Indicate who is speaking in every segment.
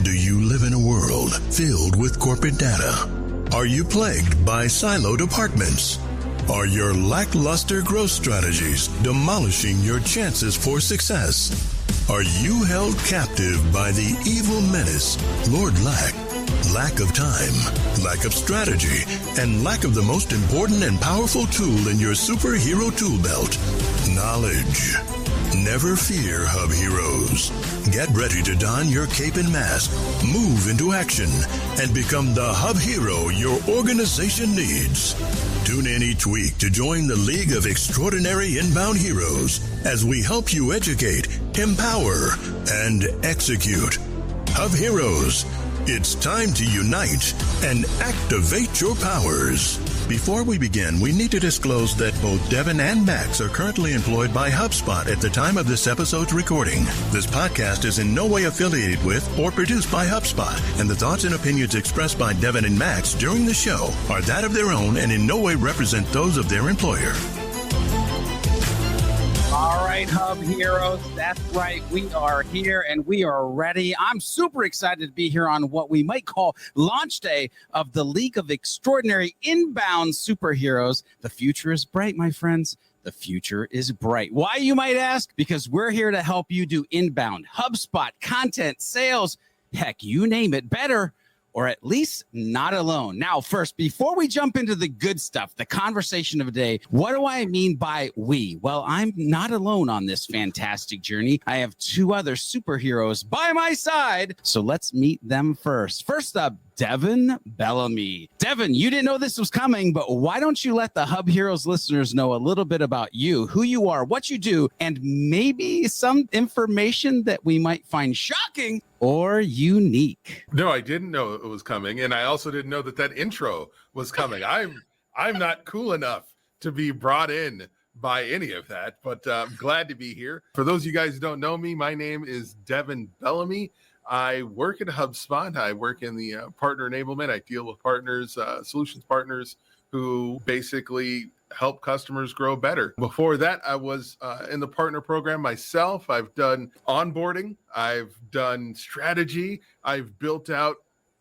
Speaker 1: Do you live in a world filled with corporate data? Are you plagued by siloed departments? Are your lackluster growth strategies demolishing your chances for success? Are you held captive by the evil menace, Lord Lack? Lack of time, lack of strategy, and lack of the most important and powerful tool in your superhero tool belt, knowledge. Never fear, HubHeroes. Get ready to don your cape and mask, move into action, and become the HubHero your organization needs. Tune in each week to join the League of Extraordinary Inbound Heroes as we help you educate, empower, and execute. HubHeroes, it's time to unite and activate your powers. Before we begin, we need to disclose that both Devin and Max are currently employed by HubSpot at the time of this episode's recording. This podcast is in no way affiliated with or produced by HubSpot, and the thoughts and opinions expressed by Devin and Max during the show are that of their own and in no way represent those of their employer.
Speaker 2: All right, Hub Heroes, that's right. We are here and we are ready. I'm super excited to be here on what we might call launch day of the League of Extraordinary Inbound Superheroes. The future is bright, my friends. The future is bright. Why, you might ask? Because we're here to help you do inbound, HubSpot, content, sales, heck, you name it, better, or at least not alone. Now, first, before we jump into the good stuff, the conversation of the day, what do I mean by we? Well, I'm not alone on this fantastic journey. I have two other superheroes by my side, so let's meet them first. First up, Devin Bellamy. Devin, you didn't know this was coming, but why don't you let the Hub Heroes listeners know a little bit about you, who you are, what you do, and maybe some information that we might find shocking or unique?
Speaker 3: No, I didn't know it was coming, and I also didn't know that intro was coming. I'm not cool enough to be brought in by any of that, but I'm glad to be here. For those of you guys who don't know me, my name is Devin Bellamy. I work at HubSpot. I work in the partner enablement. I deal with partners, solutions partners who basically help customers grow better. Before that, I was in the partner program myself. I've done onboarding. I've done strategy. I've built out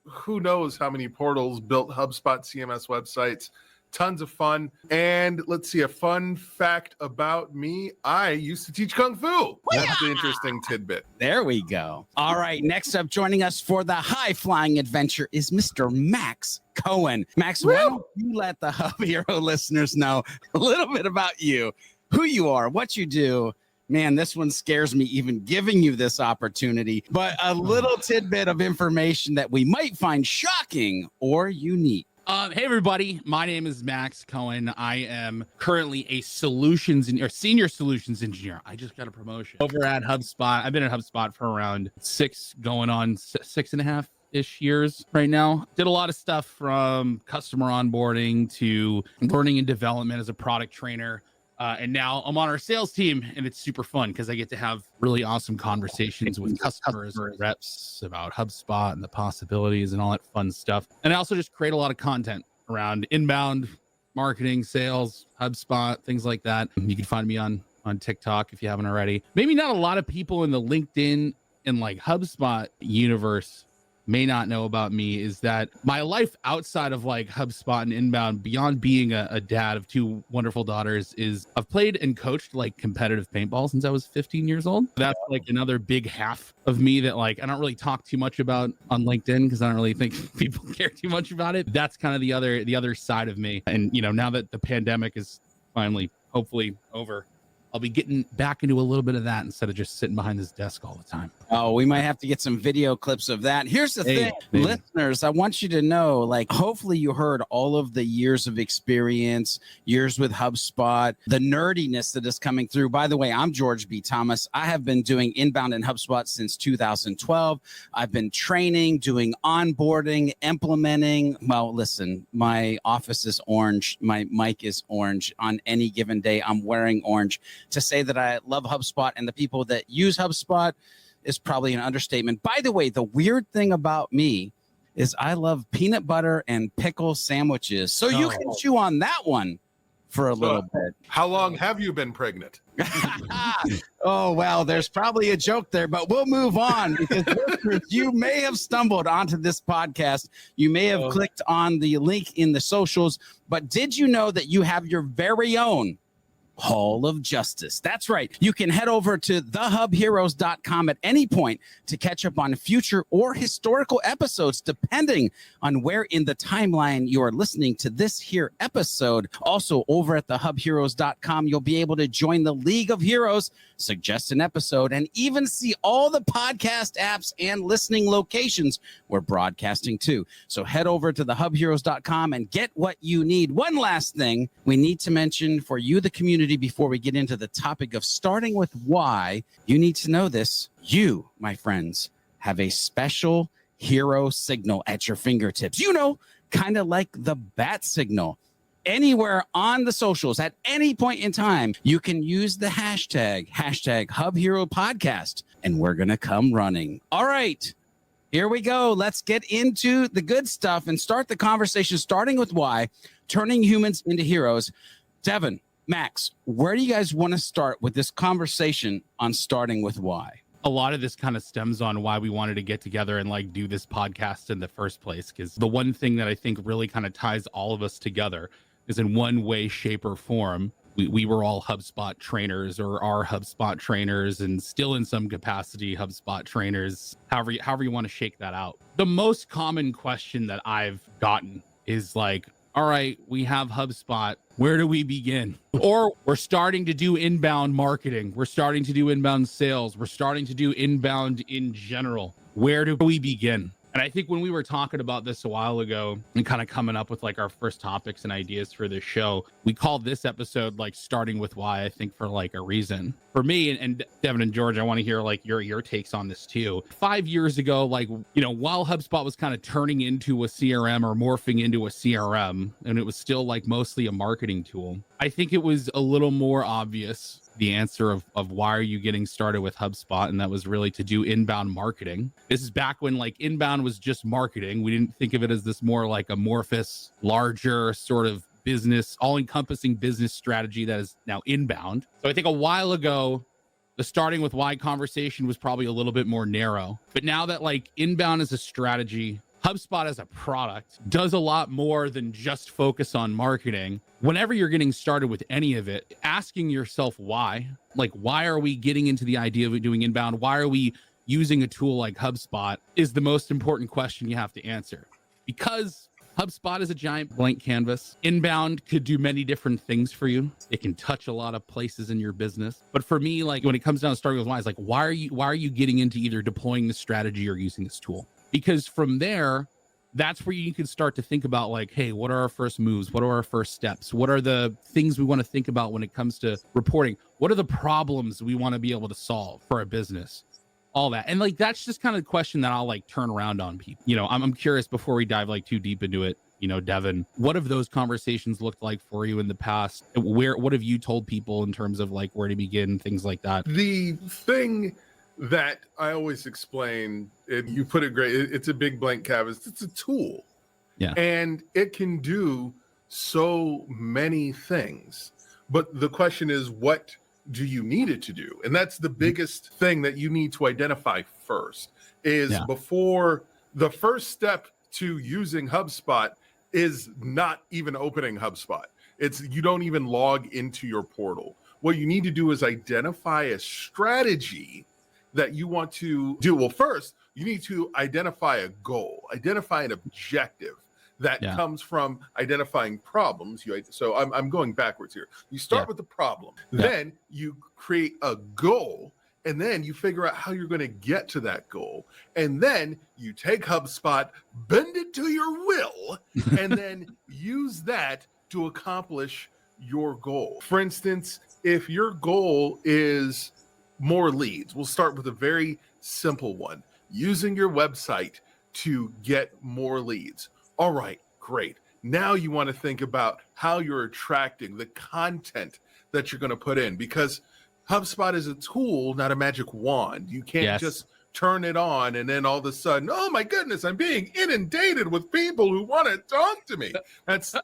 Speaker 3: who knows how many portals, built HubSpot CMS websites. Tons of fun. And let's see, a fun fact about me. I used to teach Kung Fu. That's the interesting tidbit.
Speaker 2: There we go. All right. Next up, joining us for the high-flying adventure is Mr. Max Cohen. Max, why don't you let the Hub Hero listeners know a little bit about you, who you are, what you do. Man, this one scares me even giving you this opportunity, but a little tidbit of information that we might find shocking or unique.
Speaker 4: Hey everybody, my name is Max Cohen. I am currently a senior solutions engineer. I just got a promotion over at HubSpot. I've been at HubSpot for around 6.5-ish years right now. Did a lot of stuff from customer onboarding to learning and development as a product trainer. And now I'm on our sales team, and it's super fun because I get to have really awesome conversations with customers and reps about HubSpot and the possibilities and all that fun stuff. And I also just create a lot of content around inbound marketing, sales, HubSpot, things like that. You can find me on TikTok if you haven't already. Maybe not a lot of people in the LinkedIn and like HubSpot universe may not know about me is that my life outside of like HubSpot and inbound, beyond being a dad of two wonderful daughters, is I've played and coached like competitive paintball since I was 15 years old. That's like another big half of me that like I don't really talk too much about on LinkedIn because I don't really think people care too much about it. That's kind of the other side of me. And you know, now that the pandemic is finally hopefully over, I'll be getting back into a little bit of that instead of just sitting behind this desk all the time.
Speaker 2: Oh, we might have to get some video clips of that. Here's the thing, listeners, I want you to know, like, hopefully you heard all of the years of experience, years with HubSpot, the nerdiness that is coming through. By the way, I'm George B. Thomas. I have been doing inbound in HubSpot since 2012. I've been training, doing onboarding, implementing. Well, listen, my office is orange. My mic is orange. On any given day, I'm wearing orange. To say that I love HubSpot and the people that use HubSpot is probably an understatement. By the way, the weird thing about me is I love peanut butter and pickle sandwiches. So you can chew on that one for a little bit.
Speaker 3: How long have you been pregnant?
Speaker 2: Oh, well, there's probably a joke there, but we'll move on because listeners, you may have stumbled onto this podcast. You may have clicked on the link in the socials, but did you know that you have your very own Hall of Justice? That's right. You can head over to thehubheroes.com at any point to catch up on future or historical episodes, depending on where in the timeline you are listening to this here episode. Also, over at thehubheroes.com, you'll be able to join the League of Heroes, suggest an episode, and even see all the podcast apps and listening locations we're broadcasting to. So head over to thehubheroes.com and get what you need. One last thing we need to mention for you, the community, before we get into the topic of starting with why. You need to know this. You, my friends, have a special hero signal at your fingertips. You know, kind of like the bat signal. Anywhere on the socials at any point in time, you can use the hashtag HubHero Podcast, and we're going to come running. All right, here we go. Let's get into the good stuff and start the conversation, starting with why, turning humans into heroes. Devin, Max, where do you guys want to start with this conversation on starting with why?
Speaker 4: A lot of this kind of stems on why we wanted to get together and like do this podcast in the first place, because the one thing that I think really kind of ties all of us together is in one way, shape, or form. We were all HubSpot trainers or are HubSpot trainers and still in some capacity HubSpot trainers, however you want to shake that out. The most common question that I've gotten is like, all right, we have HubSpot. Where do we begin? Or we're starting to do inbound marketing. We're starting to do inbound sales. We're starting to do inbound in general. Where do we begin? And I think when we were talking about this a while ago and kind of coming up with like our first topics and ideas for this show, we called this episode like starting with why, I think for like a reason. For me, and Devin and George, I want to hear like your takes on this too. 5 years ago, like, you know, while HubSpot was kind of turning into a CRM or morphing into a CRM, and it was still like mostly a marketing tool, I think it was a little more obvious the answer of why are you getting started with HubSpot, and that was really to do inbound marketing. This is back when like inbound was just marketing. We didn't think of it as this more like amorphous, larger sort of business, all-encompassing business strategy that is now inbound. So I think a while ago, the starting with why conversation was probably a little bit more narrow. But now that like inbound is a strategy, HubSpot as a product does a lot more than just focus on marketing. Whenever you're getting started with any of it, asking yourself why, like, why are we getting into the idea of doing inbound? Why are we using a tool like HubSpot is the most important question you have to answer. Because HubSpot is a giant blank canvas. Inbound could do many different things for you. It can touch a lot of places in your business. But for me, like when it comes down to starting with why, it's like, why are you getting into either deploying this strategy or using this tool? Because from there, that's where you can start to think about like, hey, what are our first moves? What are our first steps? What are the things we want to think about when it comes to reporting? What are the problems we want to be able to solve for a business? All that. And like, that's just kind of the question that I'll like turn around on people. You know, I'm curious before we dive like too deep into it, you know, Devin, what have those conversations looked like for you in the past? What have you told people in terms of like where to begin, things like that?
Speaker 3: The thing that I always explain, you put it great, it's a big blank canvas. It's a tool.
Speaker 4: Yeah.
Speaker 3: And it can do so many things. But the question is, what do you need it to do? And that's the biggest thing that you need to identify first is before the first step to using HubSpot is not even opening HubSpot. It's you don't even log into your portal. What you need to do is identify a strategy that you want to do. Well, first, you need to identify a goal, identify an objective that comes from identifying problems. So I'm going backwards here. You start with the problem, then you create a goal, and then you figure out how you're going to get to that goal. And then you take HubSpot, bend it to your will, and then use that to accomplish your goal. For instance, if your goal is more leads, we'll start with a very simple one, using your website to get more leads. All right, great. Now you want to think about how you're attracting the content that you're going to put in, because HubSpot is a tool, not a magic wand. You can't just turn it on and then all of a sudden, oh my goodness, I'm being inundated with people who want to talk to me. That's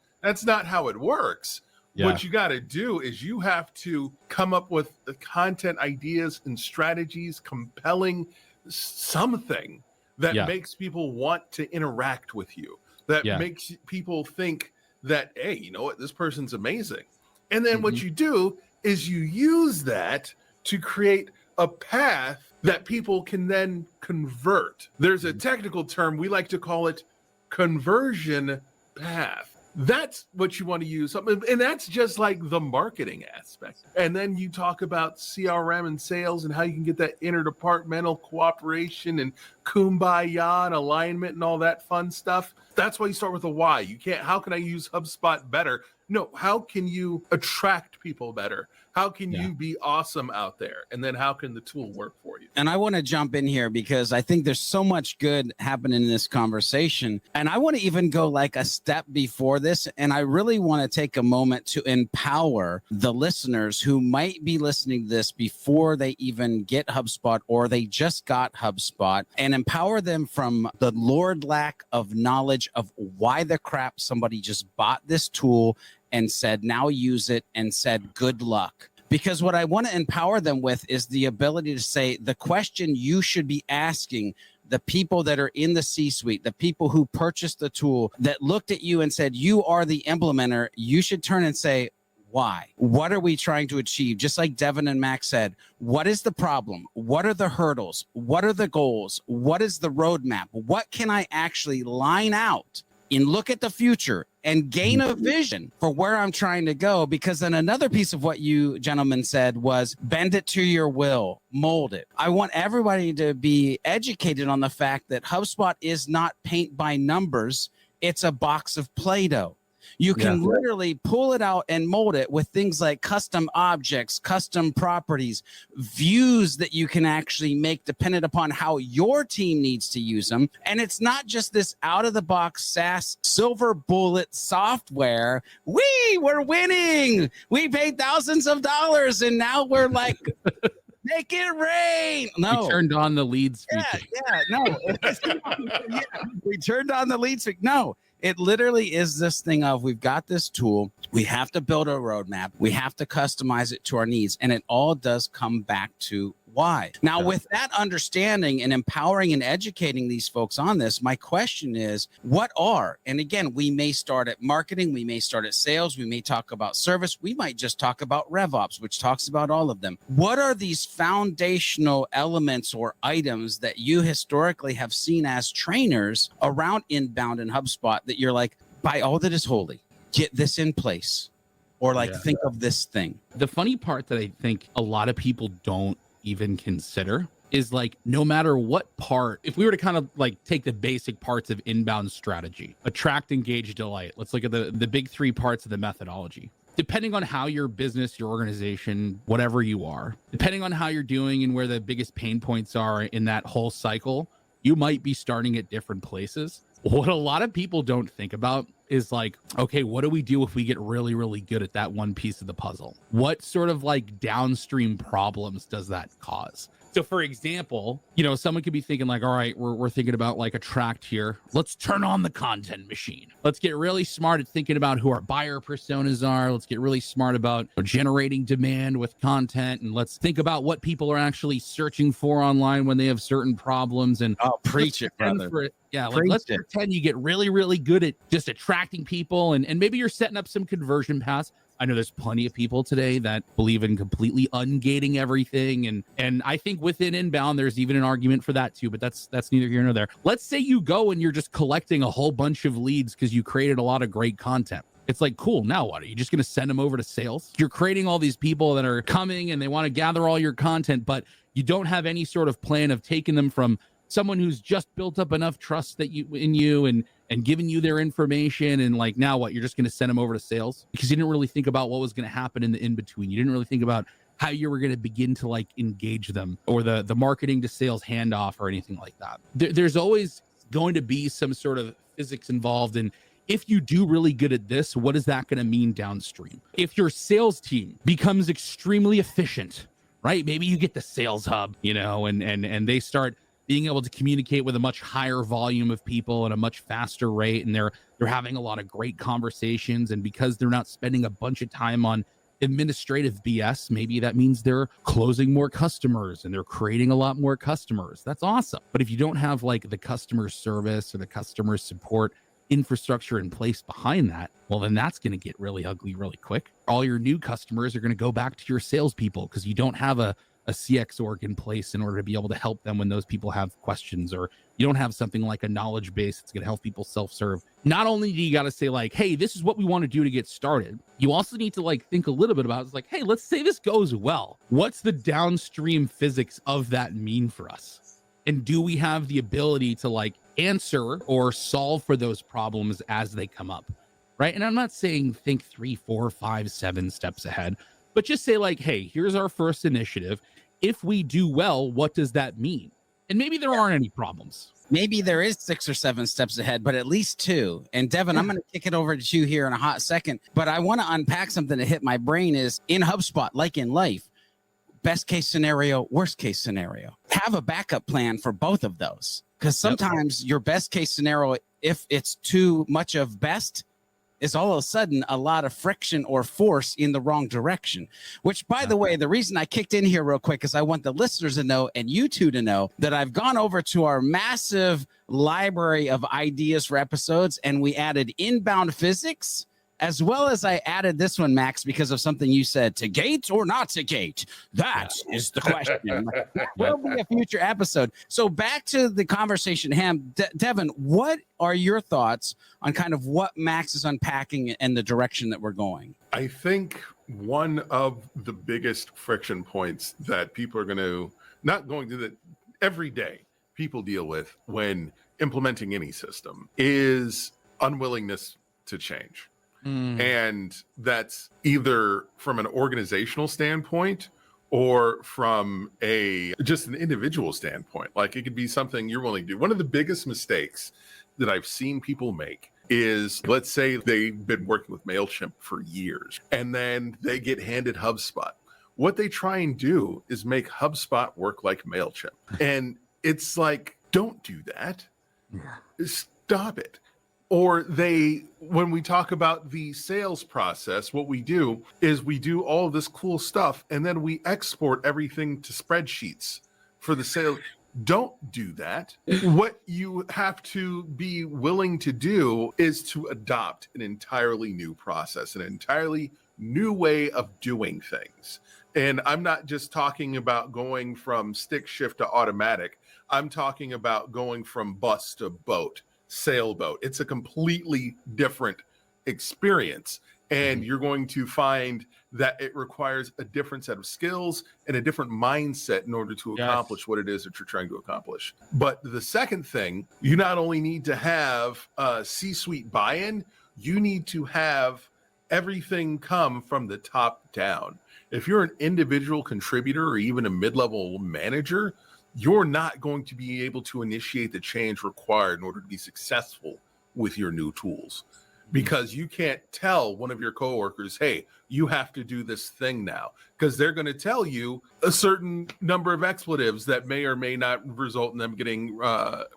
Speaker 3: not how it works. What you got to do is you have to come up with the content ideas and strategies, compelling something that makes people want to interact with you, that makes people think that, hey, you know what, this person's amazing. And then what you do is you use that to create a path that people can then convert. There's a technical term, we like to call it conversion path. That's what you want to use. And that's just like the marketing aspect. And then you talk about CRM and sales and how you can get that interdepartmental cooperation and kumbaya and alignment and all that fun stuff. That's why you start with a why. You can't, how can I use HubSpot better? No, how can you attract people better? How can you be awesome out there? And then how can the tool work for you?
Speaker 2: And I want to jump in here because I think there's so much good happening in this conversation. And I want to even go like a step before this. And I really want to take a moment to empower the listeners who might be listening to this before they even get HubSpot or they just got HubSpot, and empower them from the Lord lack of knowledge of why the crap somebody just bought this tool and said, now use it, and said, good luck. Because what I want to empower them with is the ability to say the question you should be asking the people that are in the C-suite, the people who purchased the tool, that looked at you and said, you are the implementer. You should turn and say, why? What are we trying to achieve? Just like Devin and Max said, what is the problem? What are the hurdles? What are the goals? What is the roadmap? What can I actually line out and look at the future and gain a vision for where I'm trying to go? Because then another piece of what you gentlemen said was bend it to your will, mold it. I want everybody to be educated on the fact that HubSpot is not paint by numbers. It's a box of Play-Doh. You can literally pull it out and mold it with things like custom objects, custom properties, views that you can actually make dependent upon how your team needs to use them. And it's not just this out-of-the-box SaaS silver bullet software. We're winning. We paid thousands of dollars, and now we're like... Make it rain. No,
Speaker 4: we turned on the leads feature.
Speaker 2: We turned on the leads feature. No, it literally is this thing of we've got this tool. We have to build a roadmap. We have to customize it to our needs. And it all does come back to why. Now, with that understanding and empowering and educating these folks on this, my question is, what are, and again, we may start at marketing, we may start at sales, we may talk about service, we might just talk about RevOps, which talks about all of them. What are these foundational elements or items that you historically have seen as trainers around inbound and HubSpot that you're like, by all that is holy, get this in place, or like think of this thing?
Speaker 4: The funny part that I think a lot of people don't even consider is like, no matter what part, if we were to kind of like take the basic parts of inbound strategy, attract, engage, delight, let's look at the big three parts of the methodology. Depending on how your business, your organization, whatever you are, depending on how you're doing and where the biggest pain points are in that whole cycle, you might be starting at different places. What a lot of people don't think about is like, okay, what do we do if we get really, really good at that one piece of the puzzle? What sort of like downstream problems does that cause? So for example, you know, someone could be thinking like, all right, we're thinking about like attract here. Let's turn on the content machine. Let's get really smart at thinking about who our buyer personas are. Let's get really smart about generating demand with content. And let's think about what people are actually searching for online when they have certain problems. And
Speaker 2: preach it, brother.
Speaker 4: Let's pretend you get really, really good at just attracting people. And maybe you're setting up some conversion paths. I know there's plenty of people today that believe in completely ungating everything. And I think within inbound, there's even an argument for that too, but that's neither here nor there. Let's say you go and you're just collecting a whole bunch of leads because you created a lot of great content. It's like, cool, now what? Are you just going to send them over to sales? You're creating all these people that are coming and they want to gather all your content, but you don't have any sort of plan of taking them from someone who's just built up enough trust that in you and giving you their information, and like, now what? You're just going to send them over to sales because you didn't really think about what was going to happen in the in-between. You didn't really think about how you were going to begin to like engage them, or the marketing to sales handoff or anything like that. There's always going to be some sort of physics involved. And if you do really good at this, what is that going to mean downstream? If your sales team becomes extremely efficient, right? Maybe you get the sales hub, you know, and they start being able to communicate with a much higher volume of people at a much faster rate, and they're having a lot of great conversations. And because they're not spending a bunch of time on administrative BS, maybe that means they're closing more customers and they're creating a lot more customers. That's awesome. But if you don't have like the customer service or the customer support infrastructure in place behind that, well, then that's going to get really ugly really quick. All your new customers are going to go back to your salespeople because you don't have a CX org in place in order to be able to help them when those people have questions, or you don't have something like a knowledge base that's going to help people self-serve. Not only do you got to say like, hey, this is what we want to do to get started, you also need to like think a little bit about it. It's like, hey, let's say this goes well. What's the downstream physics of that mean for us? And do we have the ability to like answer or solve for those problems as they come up? Right. And I'm not saying think 3, 4, 5, 7 steps ahead, but just say like, hey, here's our first initiative. If we do well, what does that mean? And maybe there aren't any problems.
Speaker 2: Maybe there is 6 or 7 steps ahead, but at least 2. And Devin, I'm going to kick it over to you here in a hot second, but I want to unpack something that hit my brain is in HubSpot, like in life, best case scenario, worst case scenario. Have a backup plan for both of those. Because sometimes your best case scenario, if it's too much of best, is all of a sudden a lot of friction or force in the wrong direction. Which, by the way, the reason I kicked in here real quick is I want the listeners to know and you two to know that I've gone over to our massive library of ideas for episodes, and we added inbound physics, as well as I added this one, Max, because of something you said, to gate or not to gate? That is the question. Will be a future episode. So back to the conversation, Devin, what are your thoughts on kind of what Max is unpacking and the direction that we're going?
Speaker 3: I think one of the biggest friction points that people are that every day people deal with when implementing any system is unwillingness to change. And that's either from an organizational standpoint or from just an individual standpoint. Like it could be something you're willing to do. One of the biggest mistakes that I've seen people make is, let's say they've been working with MailChimp for years and then they get handed HubSpot. What they try and do is make HubSpot work like MailChimp. And it's like, don't do that. Stop it. Or when we talk about the sales process, what we do is we do all of this cool stuff and then we export everything to spreadsheets for the sale. Don't do that. What you have to be willing to do is to adopt an entirely new process, an entirely new way of doing things. And I'm not just talking about going from stick shift to automatic. I'm talking about going from bus to boat. Sailboat. It's a completely different experience, and you're going to find that it requires a different set of skills and a different mindset in order to accomplish what it is that you're trying to accomplish. But the second thing, you not only need to have C-suite buy-in, you need to have everything come from the top down. If you're an individual contributor or even a mid-level manager, you're not going to be able to initiate the change required in order to be successful with your new tools, because you can't tell one of your coworkers, hey, you have to do this thing now, because they're going to tell you a certain number of expletives that may or may not result in them getting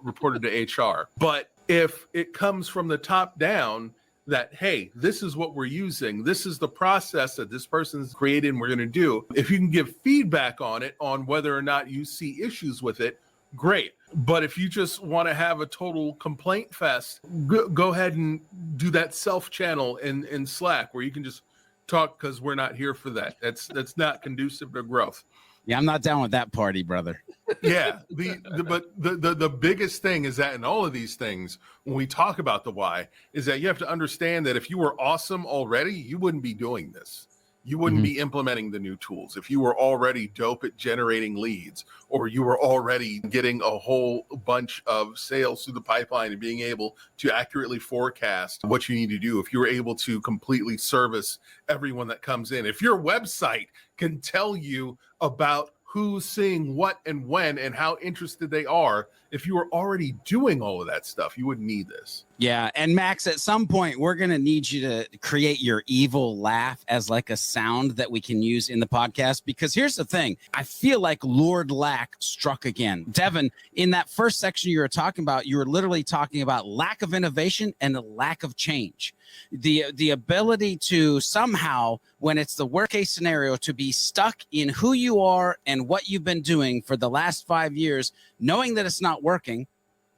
Speaker 3: reported to HR. But if it comes from the top down, that, hey, this is what we're using, this is the process that this person's created and we're going to do. If you can give feedback on it, on whether or not you see issues with it, great. But if you just want to have a total complaint fest, go ahead and do that self-channel in Slack where you can just talk, because we're not here for that. That's not conducive to growth.
Speaker 2: Yeah, I'm not down with that party, brother.
Speaker 3: Yeah, but the biggest thing is that in all of these things, when we talk about the why, is that you have to understand that if you were awesome already, you wouldn't be doing this. You wouldn't be implementing the new tools. If you were already dope at generating leads, or you were already getting a whole bunch of sales through the pipeline and being able to accurately forecast what you need to do, if you're able to completely service everyone that comes in, if your website can tell you about who's seeing what and when and how interested they are if you were already doing all of that stuff, you wouldn't need this.
Speaker 2: Yeah. And Max, at some point, we're going to need you to create your evil laugh as like a sound that we can use in the podcast. Because here's the thing. I feel like Lord Lack struck again. Devin, in that first section you were talking about, you were literally talking about lack of innovation and a lack of change. The ability to somehow, when it's the worst case scenario, to be stuck in who you are and what you've been doing for the last 5 years, knowing that it's not working,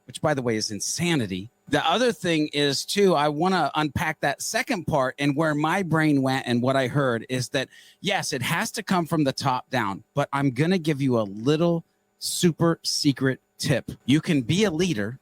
Speaker 2: which, by the way, is insanity. The other thing is, too, I want to unpack that second part, and where my brain went and what I heard is that, yes, it has to come from the top down, but I'm going to give you a little super secret tip. You can be a leader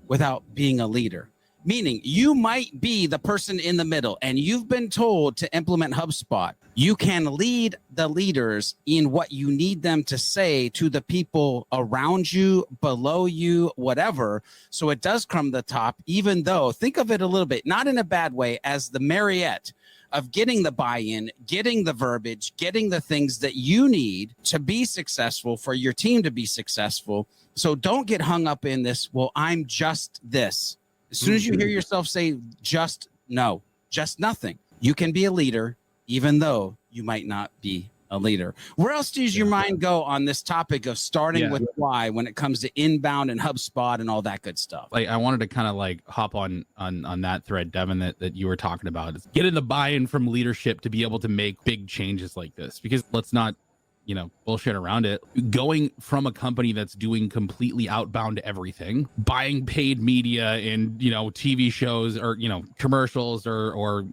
Speaker 2: without being a leader. Meaning you might be the person in the middle and you've been told to implement HubSpot. You can lead the leaders in what you need them to say to the people around you, below you, whatever. So it does come to the top, even though, think of it a little bit, not in a bad way, as the Marriott of getting the buy-in, getting the verbiage, getting the things that you need to be successful, for your team to be successful. So don't get hung up in this, well, I'm just this. As soon as you hear yourself say just nothing, you can be a leader, even though you might not be a leader. Where else does your mind go on this topic of starting with why when it comes to inbound and HubSpot and all that good stuff?
Speaker 4: Like, I wanted to kind of like hop on that thread, Devin, that you were talking about. Is getting the buy-in from leadership to be able to make big changes like this, because let's not bullshit around it. Going from a company that's doing completely outbound everything, buying paid media in, TV shows or, commercials or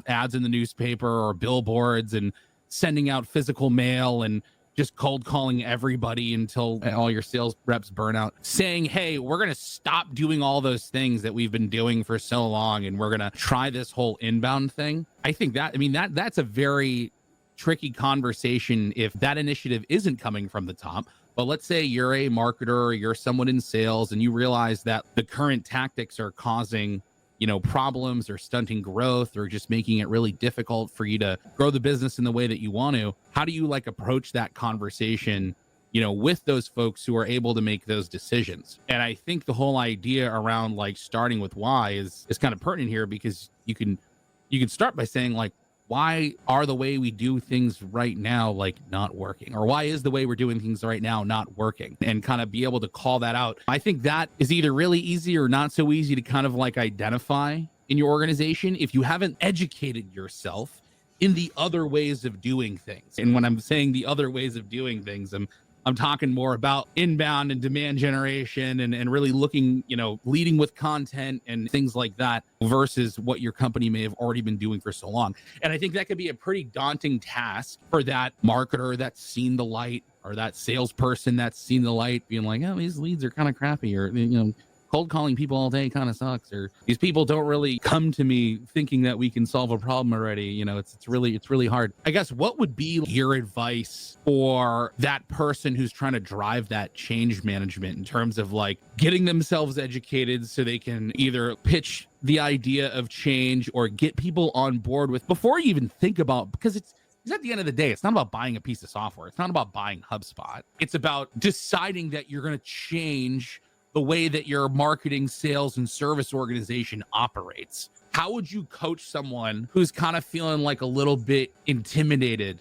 Speaker 4: ads in the newspaper or billboards, and sending out physical mail and just cold calling everybody until all your sales reps burn out, saying, hey, we're going to stop doing all those things that we've been doing for so long, and we're going to try this whole inbound thing. I think that's a very tricky conversation if that initiative isn't coming from the top. But let's say you're a marketer or you're someone in sales and you realize that the current tactics are causing, problems or stunting growth or just making it really difficult for you to grow the business in the way that you want to. How do you approach that conversation, with those folks who are able to make those decisions? And I think the whole idea around starting with why is kind of pertinent here, because you can start by saying why are the way we do things right now not working, or why is the way we're doing things right now not working, and kind of be able to call that out. I think that is either really easy or not so easy to kind of identify in your organization if you haven't educated yourself in the other ways of doing things. And when I'm saying the other ways of doing things, I'm talking more about inbound and demand generation and really looking, leading with content and things like that versus what your company may have already been doing for so long. And I think that could be a pretty daunting task for that marketer that's seen the light, or that salesperson that's seen the light, being like, oh, these leads are kind of crappy, or, cold calling people all day kind of sucks, or these people don't really come to me thinking that we can solve a problem already. It's really hard. I guess, what would be your advice for that person who's trying to drive that change management in terms of getting themselves educated so they can either pitch the idea of change or get people on board with before you even think about, because it's at the end of the day, it's not about buying a piece of software. It's not about buying HubSpot. It's about deciding that you're going to change the way that your marketing, sales, and service organization operates. How would you coach someone who's kind of feeling a little bit intimidated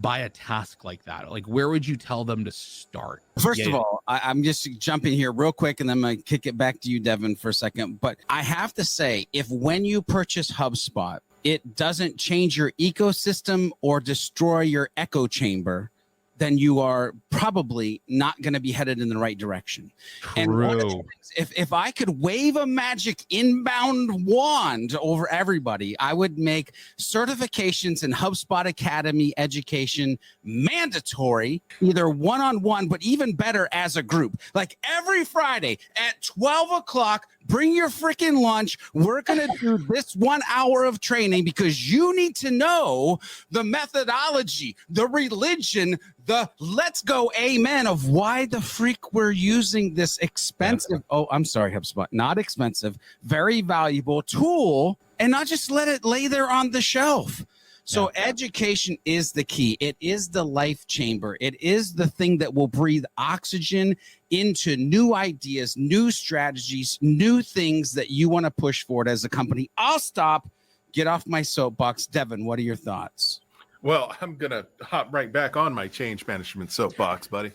Speaker 4: by a task like that? Where would you tell them to start?
Speaker 2: First of all, I'm just jumping here real quick, and then I'm going to kick it back to you, Devin, for a second. But I have to say, if when you purchase HubSpot, it doesn't change your ecosystem or destroy your echo chamber, then you are probably not going to be headed in the right direction.
Speaker 4: True.
Speaker 2: And one of the things, if I could wave a magic inbound wand over everybody, I would make certifications in HubSpot Academy education mandatory, either one-on-one, but even better as a group. Every Friday at 12 o'clock, bring your freaking lunch. We're going to do this 1 hour of training, because you need to know the methodology, the religion, the let's go amen of why the freak we're using this expensive, HubSpot, not expensive, very valuable tool, and not just let it lay there on the shelf. So education is the key. It is the life chamber. It is the thing that will breathe oxygen into new ideas, new strategies, new things that you want to push forward as a company. I'll stop, get off my soapbox. Devin, what are your thoughts?
Speaker 3: Well, I'm going to hop right back on my change management soapbox, buddy.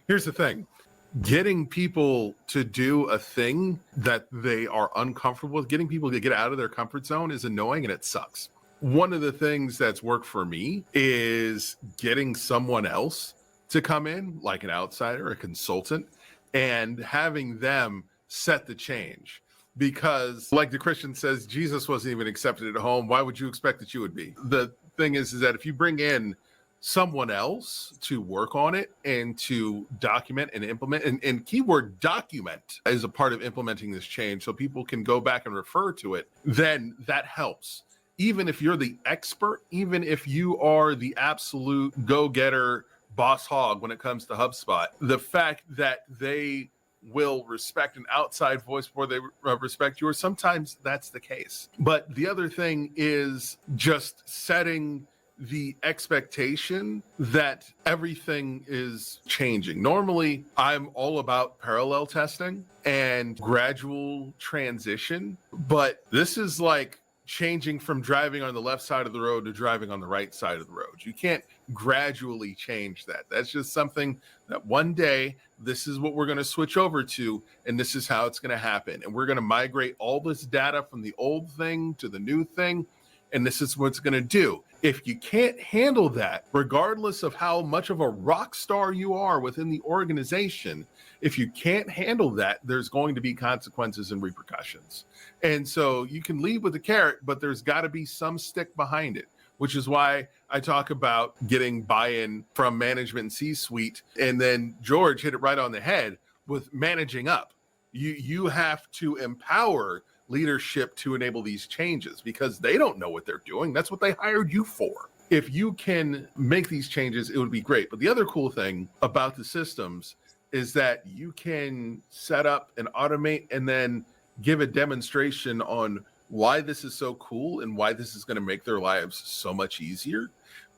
Speaker 3: Here's the thing. Getting people to do a thing that they are uncomfortable with, getting people to get out of their comfort zone is annoying and it sucks. One of the things that's worked for me is getting someone else to come in, like an outsider, a consultant, and having them set the change. Because like the Christian says, Jesus wasn't even accepted at home. Why would you expect that you would be? The thing is that if you bring in someone else to work on it and to document and implement, and keyword document is a part of implementing this change so people can go back and refer to it, then that helps. Even if you're the expert, even if you are the absolute go-getter boss hog when it comes to HubSpot, the fact that they will respect an outside voice before they respect yours, sometimes that's the case. But the other thing is just setting the expectation that everything is changing. Normally, I'm all about parallel testing and gradual transition, but this is like changing from driving on the left side of the road to driving on the right side of the road. You can't gradually change that. That's just something that one day, this is what we're going to switch over to, and this is how it's going to happen. And we're going to migrate all this data from the old thing to the new thing, and this is what it's going to do. If you can't handle that, regardless of how much of a rock star you are within the organization, if you can't handle that, there's going to be consequences and repercussions. And so you can lead with a carrot, but there's got to be some stick behind it, which is why I talk about getting buy-in from management and C-suite. And then George hit it right on the head with managing up. You have to empower leadership to enable these changes because they don't know what they're doing. That's what they hired you for. If you can make these changes, it would be great. But the other cool thing about the systems is that you can set up and automate and then give a demonstration on why this is so cool and why this is going to make their lives so much easier,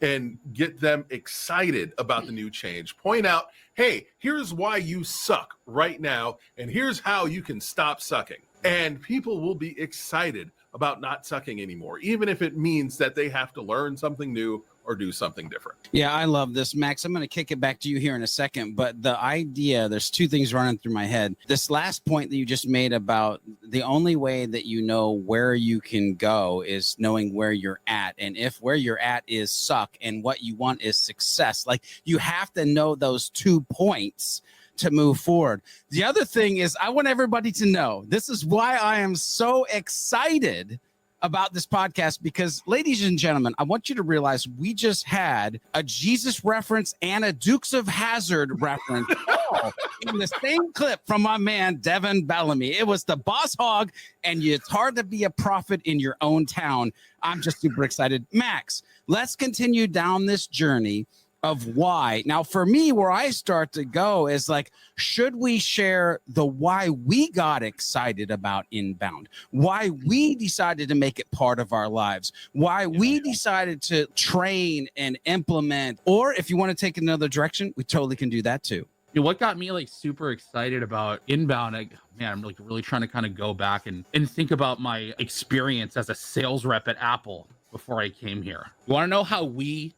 Speaker 3: and get them excited about the new change. Point out, hey, here's why you suck right now, and here's how you can stop sucking. And people will be excited about not sucking anymore, even if it means that they have to learn something new or do something different.
Speaker 2: Yeah, I love this, Max. I'm going to kick it back to you here in a second. But the idea, there's two things running through my head. This last point that you just made about the only way that you know where you can go is knowing where you're at. And if where you're at is suck and what you want is success, like you have to know those 2 points to move forward. The other thing is I want everybody to know, this is why I am so excited about this podcast, because ladies and gentlemen, I want you to realize we just had a Jesus reference and a Dukes of Hazzard reference all in the same clip from my man, Devin Bellamy. It was the boss hog, and it's hard to be a prophet in your own town. I'm just super excited. Max, let's continue down this journey of why. Now, for me, where I start to go is like, should we share the why we got excited about inbound, why we decided to make it part of our lives, why we decided to train and implement, or if you want to take another direction, we totally can do that too.
Speaker 4: You know, what got me like super excited about inbound, I'm like really trying to kind of go back and think about my experience as a sales rep at Apple before I came here. You want to know how we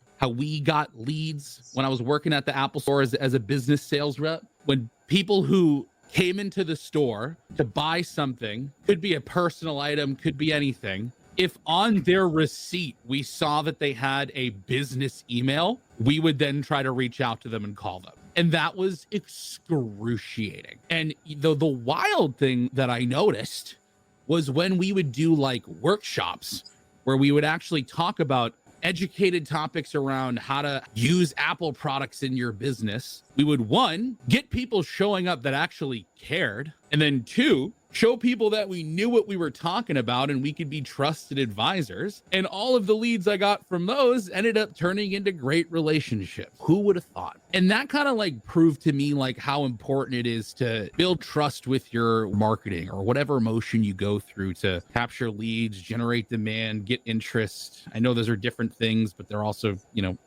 Speaker 4: got leads when I was working at the Apple store as a business sales rep? When people who came into the store to buy something, could be a personal item, could be anything. If on their receipt, we saw that they had a business email, we would then try to reach out to them and call them. And that was excruciating. And the wild thing that I noticed was when we would do like workshops where we would actually talk about educated topics around how to use Apple products in your business, we would, one, get people showing up that actually cared, and then two, show people that we knew what we were talking about and we could be trusted advisors. And all of the leads I got from those ended up turning into great relationships. Who would have thought? And that kind of like proved to me like how important it is to build trust with your marketing or whatever motion you go through to capture leads, generate demand, get interest. I know those are different things, but they're also,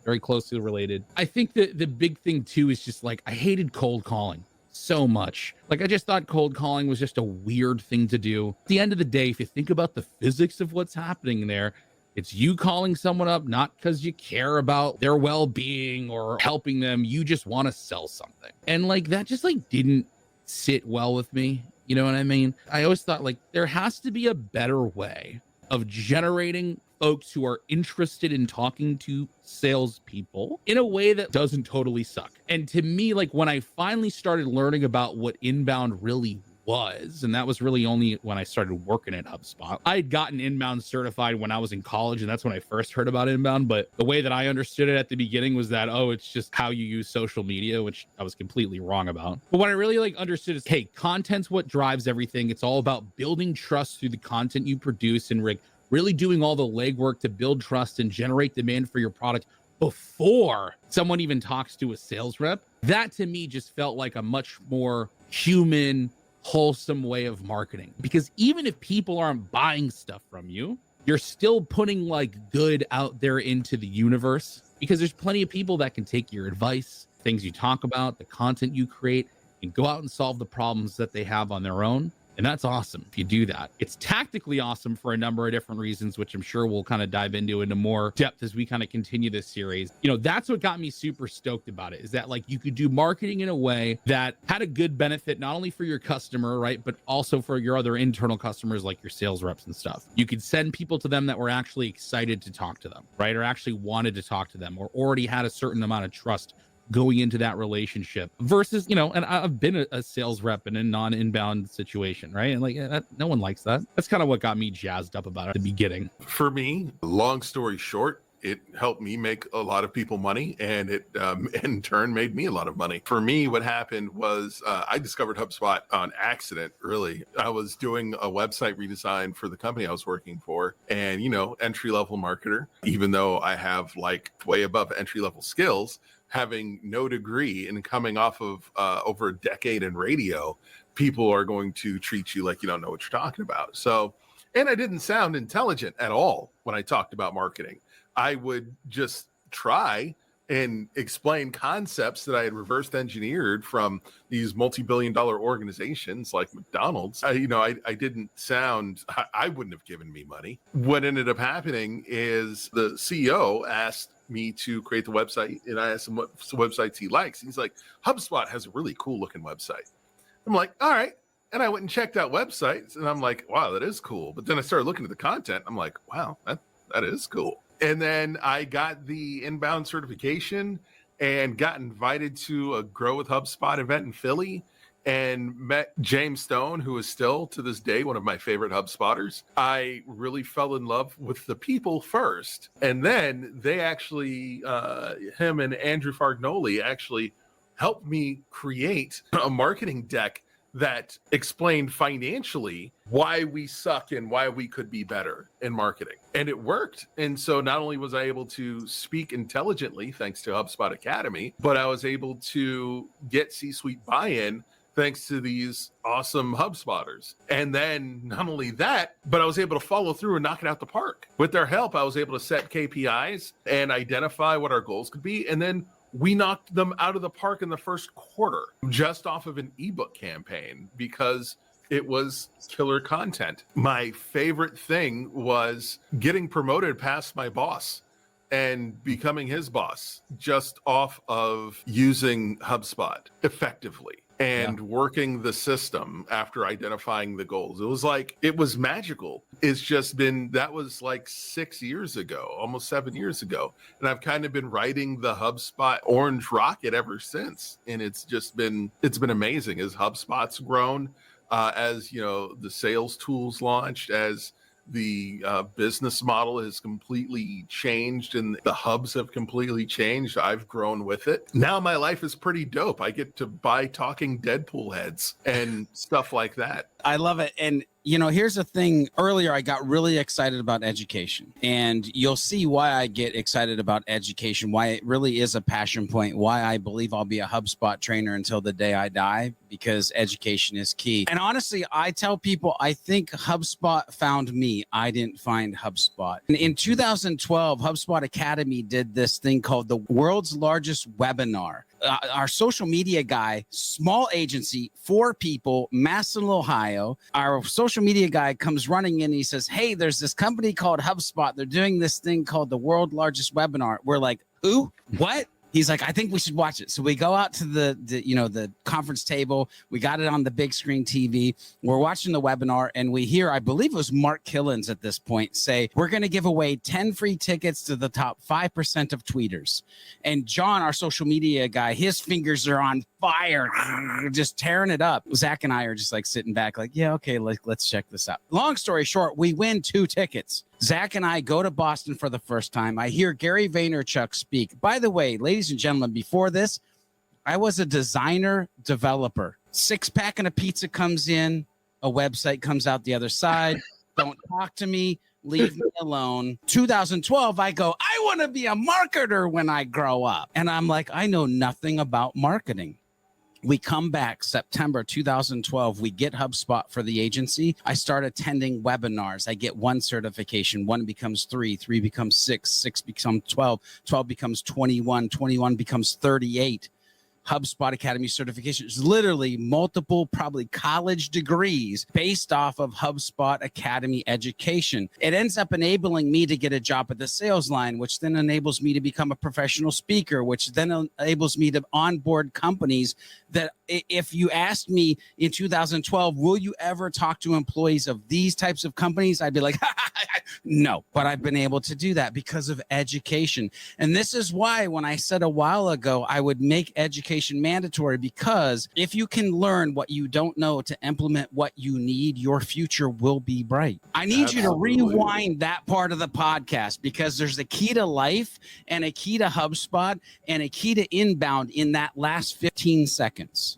Speaker 4: very closely related. I think that the big thing too is just like, I hated cold calling so much. Like, I just thought cold calling was just a weird thing to do. At the end of the day, if you think about the physics of what's happening there, it's you calling someone up, not because you care about their well-being or helping them. You just want to sell something. And like, that just like didn't sit well with me. You know what I mean? I always thought like there has to be a better way of generating folks who are interested in talking to salespeople in a way that doesn't totally suck. And to me, like when I finally started learning about what inbound really was, and that was really only when I started working at HubSpot. I had gotten inbound certified when I was in college, and that's when I first heard about inbound. But the way that I understood it at the beginning was that, it's just how you use social media, which I was completely wrong about. But what I really like understood is, hey, content's what drives everything. It's all about building trust through the content you produce and really doing all the legwork to build trust and generate demand for your product before someone even talks to a sales rep. That to me just felt like a much more human, wholesome way of marketing, because even if people aren't buying stuff from you, you're still putting like good out there into the universe, because there's plenty of people that can take your advice, things you talk about, the content you create, and go out and solve the problems that they have on their own. And that's awesome if you do that. It's tactically awesome for a number of different reasons, which I'm sure we'll kind of dive into more depth as we kind of continue this series. That's what got me super stoked about it, is that like you could do marketing in a way that had a good benefit, not only for your customer, right, but also for your other internal customers, like your sales reps and stuff. You could send people to them that were actually excited to talk to them, right, or actually wanted to talk to them, or already had a certain amount of trust going into that relationship versus, and I've been a sales rep in a non-inbound situation, right? And like, no one likes that. That's kind of what got me jazzed up about it at the beginning.
Speaker 3: For me, long story short, it helped me make a lot of people money, and it in turn made me a lot of money. For me, what happened was I discovered HubSpot on accident, really. I was doing a website redesign for the company I was working for, and, entry-level marketer, even though I have like way above entry-level skills, having no degree and coming off of over a decade in radio, people are going to treat you like you don't know what you're talking about. So, and I didn't sound intelligent at all when I talked about marketing. I would just try and explain concepts that I had reversed engineered from these multi-billion-dollar organizations like McDonald's. I didn't sound, I wouldn't have given me money. What ended up happening is the CEO asked me to create the website, and I asked him what websites he likes. He's like, HubSpot has a really cool looking website. I'm like, all right. And I went and checked out websites, and I'm like, wow, that is cool. But then I started looking at the content. I'm like, wow, that is cool. And then I got the inbound certification and got invited to a Grow with HubSpot event in Philly, and met James Stone, who is still to this day one of my favorite HubSpotters. I really fell in love with the people first. And then they actually, him and Andrew Fargnoli actually helped me create a marketing deck that explained financially why we suck and why we could be better in marketing. And it worked. And so not only was I able to speak intelligently thanks to HubSpot Academy, but I was able to get C-suite buy-in thanks to these awesome HubSpotters. And then not only that, but I was able to follow through and knock it out the park. With their help, I was able to set KPIs and identify what our goals could be. And then we knocked them out of the park in the first quarter just off of an ebook campaign because it was killer content. My favorite thing was getting promoted past my boss and becoming his boss just off of using HubSpot effectively and working the system after identifying the goals. It was magical. It's just that was like 6 years ago, almost 7 years ago. And I've kind of been riding the HubSpot orange rocket ever since. And it's been amazing as HubSpot's grown, as the sales tools launched, as the business model has completely changed and the hubs have completely changed. I've grown with it. Now my life is pretty dope. I get to buy talking Deadpool heads and stuff like that.
Speaker 2: I love it. And, you know, here's the thing. Earlier, I got really excited about education, and you'll see why I get excited about education, why it really is a passion point, why I believe I'll be a HubSpot trainer until the day I die, because education is key. And honestly, I tell people, I think HubSpot found me. I didn't find HubSpot. In 2012, HubSpot Academy did this thing called the world's largest webinar. Our social media guy, small agency, 4 people, Massillon, Ohio. Our social media guy comes running in and he says, hey, there's this company called HubSpot. They're doing this thing called the world's largest webinar. We're like, who? What? He's like, I think we should watch it. So we go out to the conference table. We got it on the big screen TV. We're watching the webinar, and we hear, I believe it was Mark Killens at this point, say, we're going to give away 10 free tickets to the top 5% of tweeters. And John, our social media guy, his fingers are on fire, just tearing it up. Zach and I are just like sitting back like, yeah, okay, let's check this out. Long story short, we win 2 tickets. Zach and I go to Boston for the first time. I hear Gary Vaynerchuk speak. By the way, ladies and gentlemen, before this, I was a designer developer. 6-pack and a pizza comes in, a website comes out the other side. Don't talk to me. Leave me alone. 2012, I go, I want to be a marketer when I grow up. And I'm like, I know nothing about marketing. We come back September 2012. We get HubSpot for the agency. I start attending webinars. I get 1 certification. 1 becomes 3. 3 becomes 6. 6 becomes 12. 12 becomes 21. 21 becomes 38. HubSpot Academy certification is literally multiple, probably college degrees based off of HubSpot Academy education. It ends up enabling me to get a job at the sales line, which then enables me to become a professional speaker, which then enables me to onboard companies that if you asked me in 2012, will you ever talk to employees of these types of companies? I'd be like, no, but I've been able to do that because of education. And this is why when I said a while ago, I would make education mandatory, because if you can learn what you don't know to implement what you need, your future will be bright. I need you to rewind that part of the podcast, because there's a key to life and a key to HubSpot and a key to inbound in that last 15 seconds.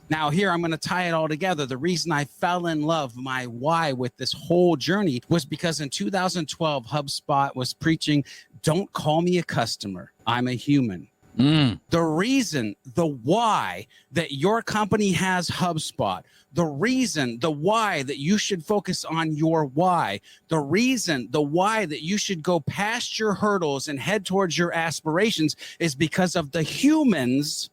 Speaker 2: Now here, I'm going to tie it all together. The reason I fell in love, my why with this whole journey, was because in 2012, HubSpot was preaching, don't call me a customer. I'm a human. The reason, the why that your company has HubSpot, the reason, the why that you should focus on your why, the reason, the why that you should go past your hurdles and head towards your aspirations is because of the humans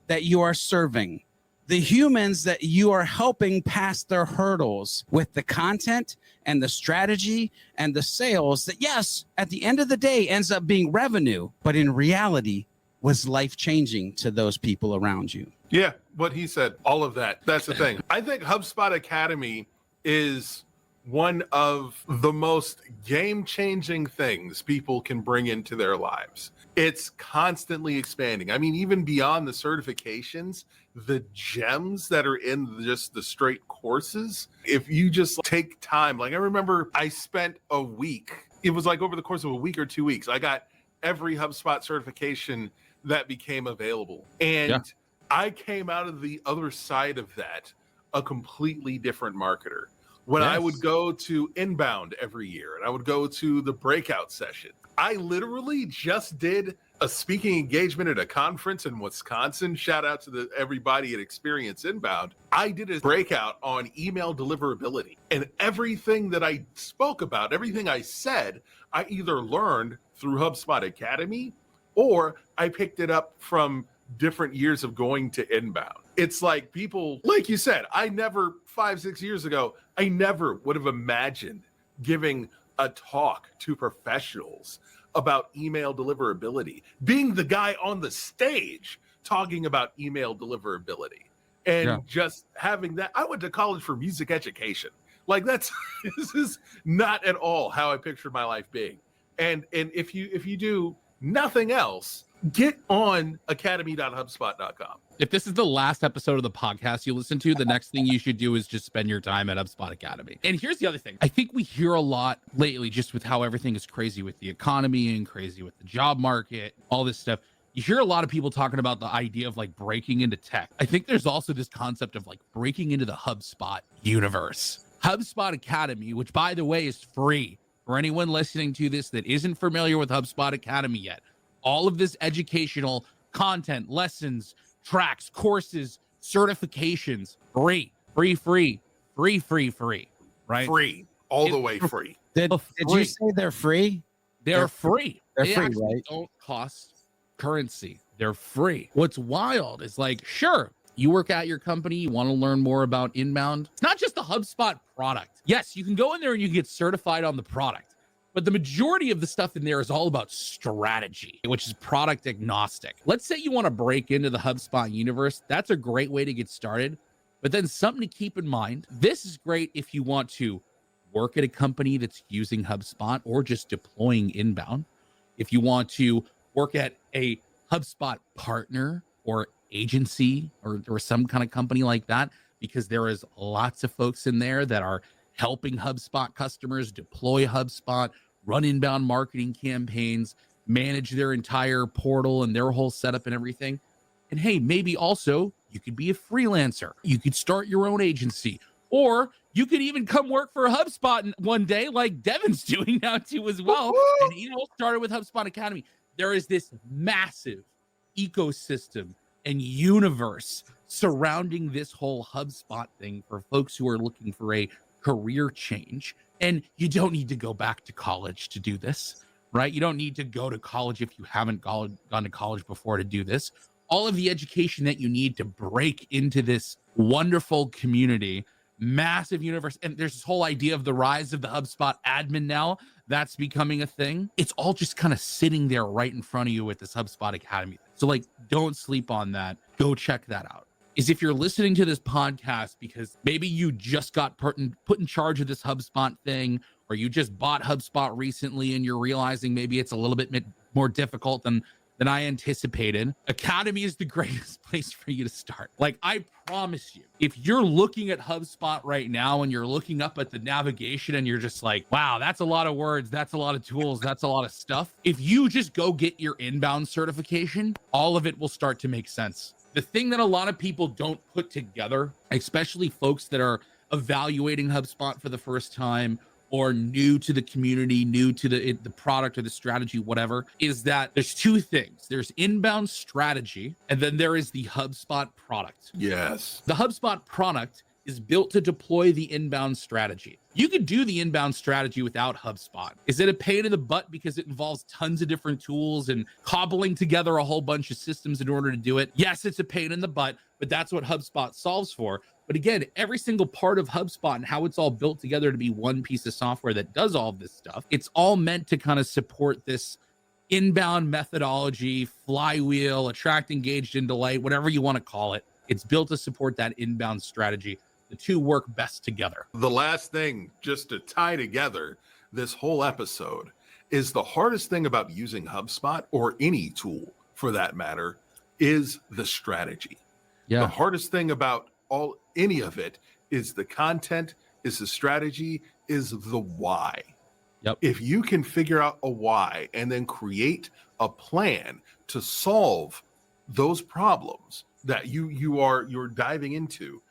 Speaker 2: that you are serving, the humans that you are helping pass their hurdles with the content and the strategy and the sales that, yes, at the end of the day ends up being revenue, but in reality was life-changing to those people around you.
Speaker 3: Yeah, what he said, all of that. That's the thing. I think HubSpot Academy is one of the most game-changing things people can bring into their lives. It's constantly expanding. I mean, even beyond the certifications, the gems that are in just the straight courses, if you just take time, like I remember I spent a week, it was like over the course of a week or 2 weeks, I got every HubSpot certification that became available. And I came out of the other side of that a completely different marketer. When I would go to Inbound every year and I would go to the breakout session, I literally just did a speaking engagement at a conference in Wisconsin. Shout out to everybody at Experience Inbound. I did a breakout on email deliverability, and everything that I spoke about, everything I said, I either learned through HubSpot Academy or I picked it up from different years of going to Inbound. It's like people, like you said, I never, 5-6 years ago, I never would have imagined giving a talk to professionals about email deliverability, being the guy on the stage talking about email deliverability, and just having that. I went to college for music education. Like this is not at all how I pictured my life being. And if you do nothing else, get on academy.hubspot.com.
Speaker 4: If this is the last episode of the podcast you listen to, the next thing you should do is just spend your time at HubSpot Academy. And here's the other thing. I think we hear a lot lately, just with how everything is crazy with the economy and crazy with the job market, all this stuff. you hear a lot of people talking about the idea of like breaking into tech. I think there's also this concept of like breaking into the HubSpot universe. HubSpot Academy, which by the way is free for anyone listening to this that isn't familiar with HubSpot Academy yet. All of this educational content, lessons, tracks, courses, certifications, free, right?
Speaker 3: Free. The way free.
Speaker 2: Did you say they're free?
Speaker 4: They're free.
Speaker 2: They're
Speaker 4: they
Speaker 2: free,
Speaker 4: actually
Speaker 2: right?
Speaker 4: Don't cost currency. They're free. What's wild is like, sure, you work at your company, you want to learn more about inbound. It's not just the HubSpot product. Yes, you can go in there and you can get certified on the product, but the majority of the stuff in there is all about strategy, which is product agnostic. Let's say you want to break into the HubSpot universe. That's a great way to get started. But then something to keep in mind, this is great if you want to work at a company that's using HubSpot or just deploying inbound. If you want to work at a HubSpot partner or agency or some kind of company like that, because there is lots of folks in there that are helping HubSpot customers deploy HubSpot, run inbound marketing campaigns, manage their entire portal and their whole setup and everything. And hey, maybe also you could be a freelancer. You could start your own agency, or you could even come work for HubSpot one day like Devin's doing now too as well. And he started with HubSpot Academy. There is this massive ecosystem and universe surrounding this whole HubSpot thing for folks who are looking for a career change. And you don't need to go back to college to do this, right? You don't need to go to college if you haven't gone to college before to do this. All of the education that you need to break into this wonderful community, massive universe. And there's this whole idea of the rise of the HubSpot admin now. That's becoming a thing. It's all just kind of sitting there right in front of you with this HubSpot Academy. So like, don't sleep on that. Go check that out. Is if you're listening to this podcast because maybe you just got put in charge of this HubSpot thing, or you just bought HubSpot recently and you're realizing maybe it's a little bit more difficult than I anticipated, Academy is the greatest place for you to start. Like, I promise you, if you're looking at HubSpot right now and you're looking up at the navigation and you're just like, wow, that's a lot of words, that's a lot of tools, that's a lot of stuff. If you just go get your inbound certification, all of it will start to make sense. The thing that a lot of people don't put together, especially folks that are evaluating HubSpot for the first time, or new to the community, new to the product or the strategy, whatever, is that there's two things. There's inbound strategy, and then there is the HubSpot product.
Speaker 3: Yes.
Speaker 4: The HubSpot product is built to deploy the inbound strategy. You could do the inbound strategy without HubSpot. Is it a pain in the butt because it involves tons of different tools and cobbling together a whole bunch of systems in order to do it? Yes, it's a pain in the butt, but that's what HubSpot solves for. But again, every single part of HubSpot and how it's all built together to be one piece of software that does all of this stuff, it's all meant to kind of support this inbound methodology, flywheel, attract, engaged, and delight, whatever you want to call it. It's built to support that inbound strategy. The two work best together.
Speaker 3: The last thing, just to tie together this whole episode, is the hardest thing about using HubSpot, or any tool for that matter, is the strategy.
Speaker 4: Yeah.
Speaker 3: The hardest thing about any of it is the content, is the strategy, is the why.
Speaker 4: Yep.
Speaker 3: If you can figure out a why and then create a plan to solve those problems that you're diving into,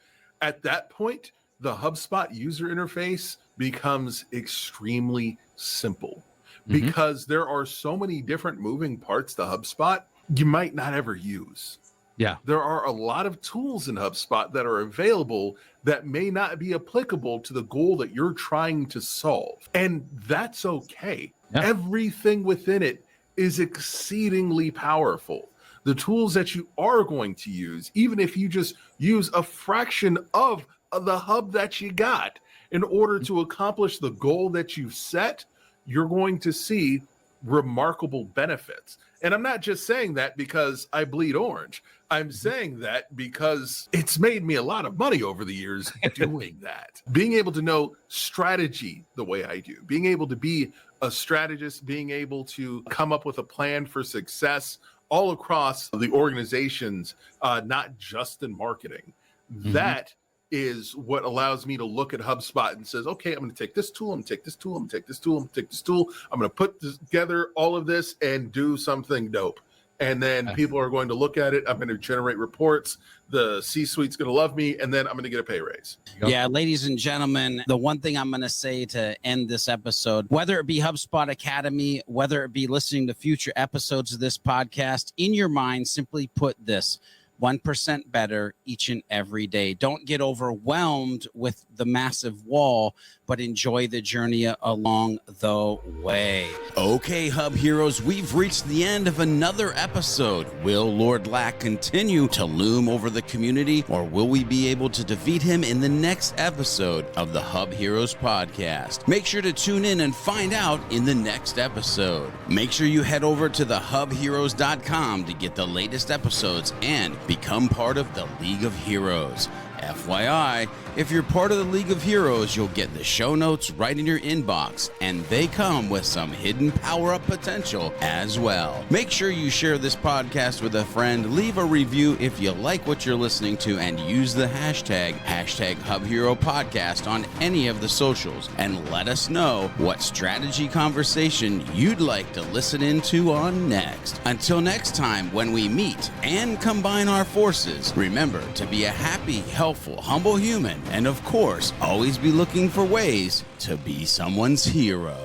Speaker 3: at that point, the HubSpot user interface becomes extremely simple, because there are so many different moving parts to HubSpot you might not ever use.
Speaker 4: Yeah.
Speaker 3: There are a lot of tools in HubSpot that are available that may not be applicable to the goal that you're trying to solve. And that's okay.
Speaker 4: Yeah.
Speaker 3: Everything within it is exceedingly powerful. The tools that you are going to use, even if you just use a fraction of the hub that you got in order to accomplish the goal that you've set, you're going to see remarkable benefits. And I'm not just saying that because I bleed orange. I'm saying that because it's made me a lot of money over the years doing that. Being able to know strategy the way I do, being able to be a strategist, being able to come up with a plan for success all across the organizations, not just in marketing. That is what allows me to look at HubSpot and says, okay, I'm going to take this tool, I'm going to take this tool, I'm going to take this tool, I'm going to take this tool, I'm going to put together all of this and do something dope. and then people are going to look at it. I'm going to generate reports. The C-suite's going to love me, and then I'm going to get a pay raise.
Speaker 2: Yeah, ladies and gentlemen, the one thing I'm going to say to end this episode, whether it be HubSpot Academy, whether it be listening to future episodes of this podcast, in your mind, simply put this: 1% better each and every day. Don't get overwhelmed with the massive wall, but enjoy the journey along the way. Okay, Hub Heroes, we've reached the end of another episode. Will Lord Lack continue to loom over the community, or will we be able to defeat him in the next episode of the HubHeroes Podcast? Make sure to tune in and find out in the next episode. Make sure you head over to the HubHeroes.com to get the latest episodes and become part of the League of Heroes. FYI, if you're part of the League of Heroes, you'll get the show notes right in your inbox, and they come with some hidden power-up potential as well. Make sure you share this podcast with a friend, leave a review if you like what you're listening to, and use the hashtag HubHero Podcast on any of the socials, and let us know what strategy conversation you'd like to listen into on next. Until next time, when we meet and combine our forces, remember to be a happy, helpful, humble human, and of course, always be looking for ways to be someone's hero.